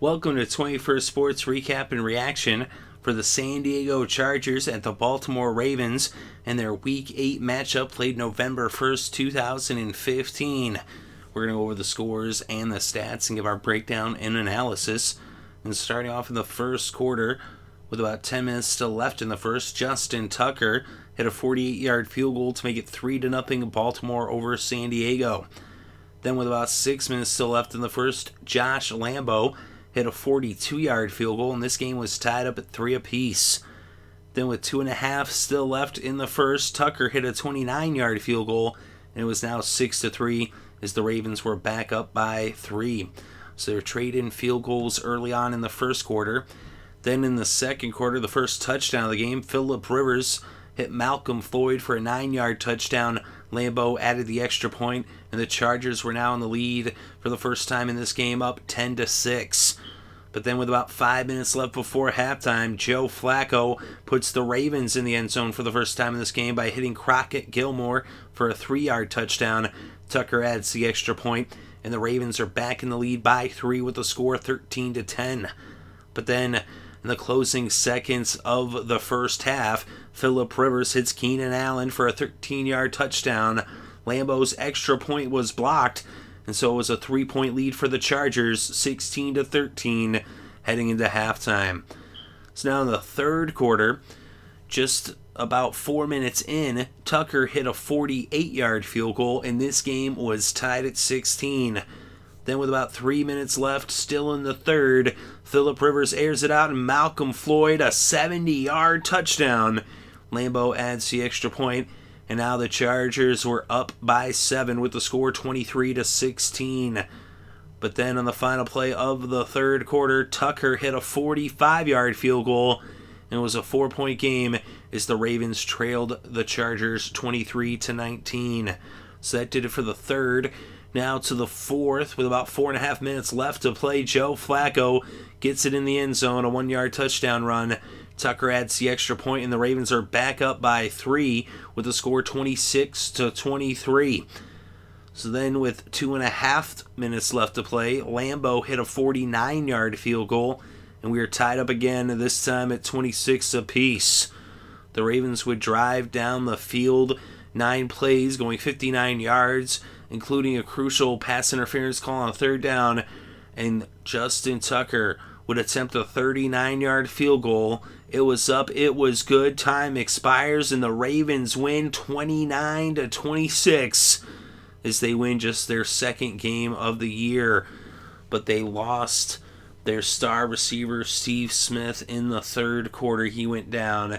Welcome to 21st Sports Recap and Reaction for the San Diego Chargers at the Baltimore Ravens and their Week 8 matchup played November 1st, 2015. We're going to go over the scores and the stats and give our breakdown and analysis. And starting off in the first quarter, with about 10 minutes still left in the first, Justin Tucker hit a 48-yard field goal to make it 3-0 Baltimore over San Diego. Then with about 6 minutes still left in the first, Josh Lambo hit a 42-yard field goal, and this game was tied up at 3 apiece. Then with 2.5 still left in the first, Tucker hit a 29-yard field goal, and it was now 6-3 as the Ravens were back up by 3. So they're trading field goals early on in the first quarter. Then in the second quarter, the first touchdown of the game, Phillip Rivers hit Malcolm Floyd for a 9-yard touchdown. Lambeau added the extra point, and the Chargers were now in the lead for the first time in this game, up 10-6. But then with about 5 minutes left before halftime, Joe Flacco puts the Ravens in the end zone for the first time in this game by hitting Crockett Gilmore for a 3-yard touchdown. Tucker adds the extra point, and the Ravens are back in the lead by 3 with the score 13-10. But then in the closing seconds of the first half, Phillip Rivers hits Keenan Allen for a 13-yard touchdown. Lambeau's extra point was blocked, and so it was a 3-point lead for the Chargers, 16-13, heading into halftime. So now in the third quarter, just about 4 minutes in, Tucker hit a 48-yard field goal, and this game was tied at 16. Then with about 3 minutes left, still in the third, Phillip Rivers airs it out, and Malcolm Floyd, a 70-yard touchdown. Lambeau adds the extra point, and now the Chargers were up by 7 with the score 23-16. But then on the final play of the third quarter, Tucker hit a 45-yard field goal, and it was a 4-point game as the Ravens trailed the Chargers 23-19. So that did it for the third. Now to the fourth, with about 4.5 minutes left to play, Joe Flacco gets it in the end zone, a 1-yard touchdown run. Tucker adds the extra point, and the Ravens are back up by 3 with the score 26-23. So then with 2.5 minutes left to play, Lambeau hit a 49-yard field goal, and we are tied up again, this time at 26 apiece. The Ravens would drive down the field 9 plays, going 59 yards, including a crucial pass interference call on third down, and Justin Tucker would attempt a 39-yard field goal. It was up, it was good, time expires, and the Ravens win 29-26 as they win just their second game of the year. But they lost their star receiver, Steve Smith, in the third quarter. He went down,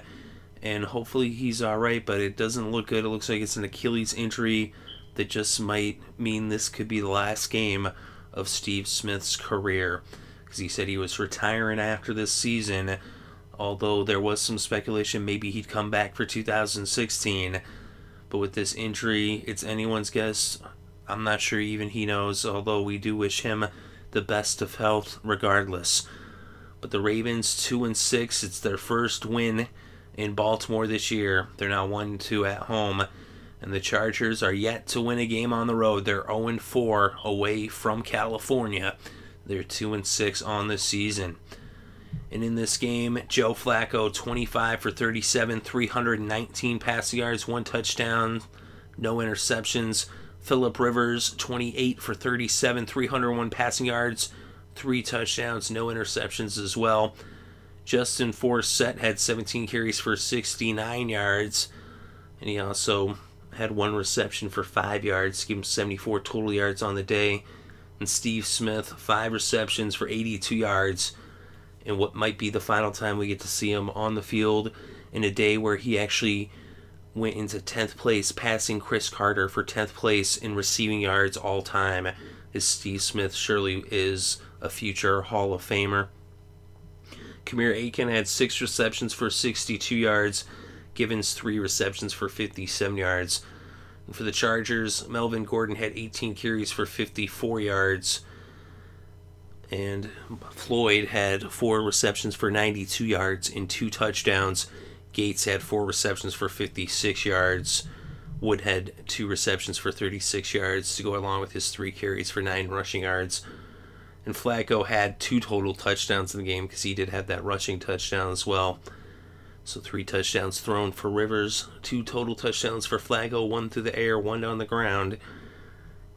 and hopefully he's alright, but it doesn't look good. It looks like it's an Achilles injury that just might mean this could be the last game of Steve Smith's career, because he said he was retiring after this season, although there was some speculation maybe he'd come back for 2016. But with this injury, it's anyone's guess. I'm not sure even he knows, although we do wish him the best of health regardless. But the Ravens 2-6, it's their first win in Baltimore this year. They're now 1-2 at home. And the Chargers are yet to win a game on the road. They're 0-4 away from California. They're 2-6 on the season. And in this game, Joe Flacco, 25 for 37, 319 passing yards, 1 touchdown, no interceptions. Phillip Rivers, 28 for 37, 301 passing yards, 3 touchdowns, no interceptions as well. Justin Forsett had 17 carries for 69 yards. And he also had 1 reception for 5 yards, gave him 74 total yards on the day. And Steve Smith, 5 receptions for 82 yards, in what might be the final time we get to see him on the field in a day where he actually went into 10th place, passing Chris Carter for 10th place in receiving yards all time, as Steve Smith surely is a future Hall of Famer. Kamir Aiken had 6 receptions for 62 yards, Givens 3 receptions for 57 yards. And for the Chargers, Melvin Gordon had 18 carries for 54 yards. And Floyd had 4 receptions for 92 yards and 2 touchdowns. Gates had 4 receptions for 56 yards. Wood had 2 receptions for 36 yards to go along with his 3 carries for 9 rushing yards. And Flacco had 2 total touchdowns in the game because he did have that rushing touchdown as well. So 3 touchdowns thrown for Rivers, 2 total touchdowns for Flacco, 1 through the air, 1 on the ground.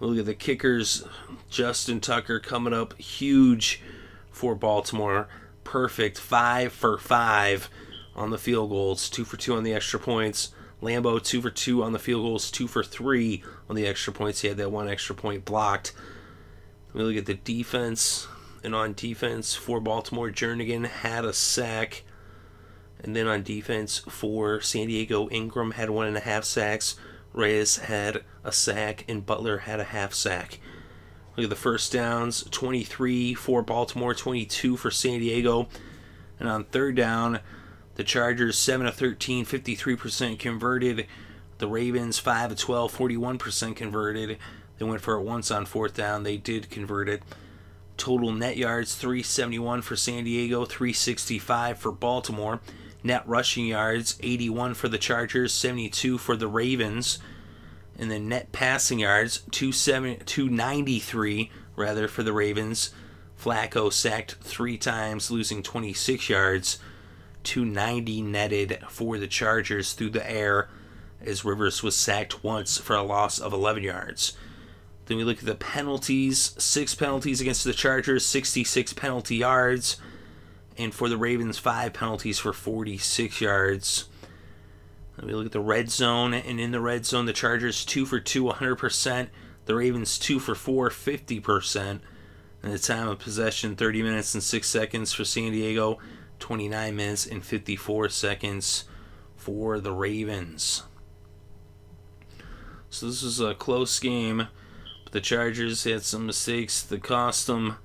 Look at the kickers. Justin Tucker coming up huge for Baltimore. Perfect, 5 for 5 on the field goals, 2 for 2 on the extra points. Lambeau 2 for 2 on the field goals, 2 for 3 on the extra points. He had that 1 extra point blocked. We look at the defense, and on defense for Baltimore, Jernigan had a sack. And then on defense for San Diego, Ingram had 1.5 sacks. Reyes had a sack, and Butler had a half sack. Look at the first downs, 23 for Baltimore, 22 for San Diego. And on third down, the Chargers 7 of 13, 53% converted. The Ravens 5 of 12, 41% converted. They went for it once on fourth down. They did convert it. Total net yards, 371 for San Diego, 365 for Baltimore. Net rushing yards, 81 for the Chargers, 72 for the Ravens. And then net passing yards, 293 for the Ravens. Flacco sacked 3 times, losing 26 yards. 290 netted for the Chargers through the air, as Rivers was sacked once for a loss of 11 yards. Then we look at the penalties. 6 penalties against the Chargers, 66 penalty yards. And for the Ravens, 5 penalties for 46 yards. Then we look at the red zone. And in the red zone, the Chargers 2 for 2, 100%. The Ravens 2 for 4, 50%. And the time of possession, 30 minutes and 6 seconds for San Diego. 29 minutes and 54 seconds for the Ravens. So this was a close game. But the Chargers had some mistakes that cost them.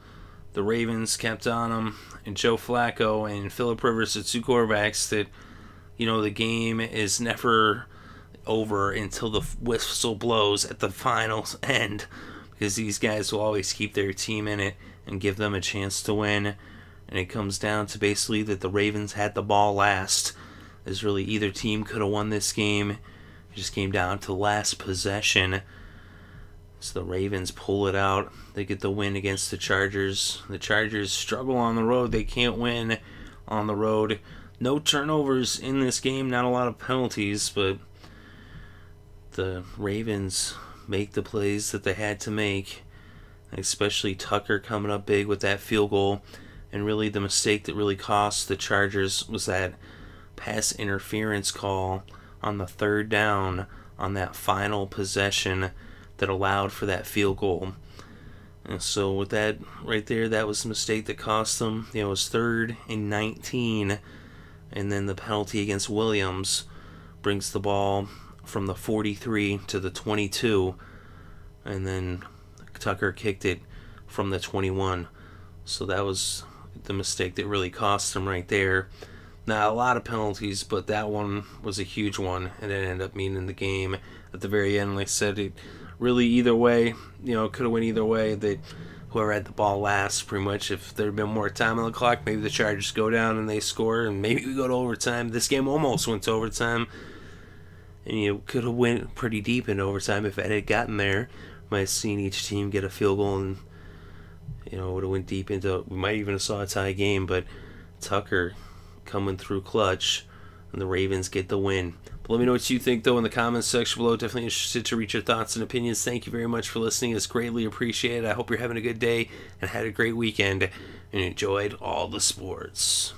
The Ravens kept on them. And Joe Flacco and Phillip Rivers are 2 quarterbacks that, the game is never over until the whistle blows at the final end. Because these guys will always keep their team in it and give them a chance to win. And it comes down to basically that the Ravens had the ball last. As really either team could have won this game. It just came down to last possession. So the Ravens pull it out. They get the win against the Chargers. The Chargers struggle on the road. They can't win on the road. No turnovers in this game. Not a lot of penalties. But the Ravens make the plays that they had to make. Especially Tucker coming up big with that field goal. And really the mistake that really cost the Chargers was that pass interference call on the third down on that final possession that allowed for that field goal. And so with that right there, that was the mistake that cost them. It was 3rd and 19. And then the penalty against Williams brings the ball from the 43 to the 22. And then Tucker kicked it from the 21. So that was the mistake that really cost them right there. Now, a lot of penalties, but that one was a huge one. And it ended up meaning the game at the very end. Like I said, it really either way, could have went either way. That whoever had the ball last, pretty much, if there had been more time on the clock, maybe the Chargers go down and they score, and maybe we go to overtime. This game almost went to overtime, and could have went pretty deep into overtime if it had gotten there. Might have seen each team get a field goal, and would have went deep into. We might even have saw a tie game, but Tucker coming through clutch, and the Ravens get the win. But let me know what you think, though, in the comments section below. Definitely interested to read your thoughts and opinions. Thank you very much for listening. It's greatly appreciated. I hope you're having a good day and had a great weekend and enjoyed all the sports.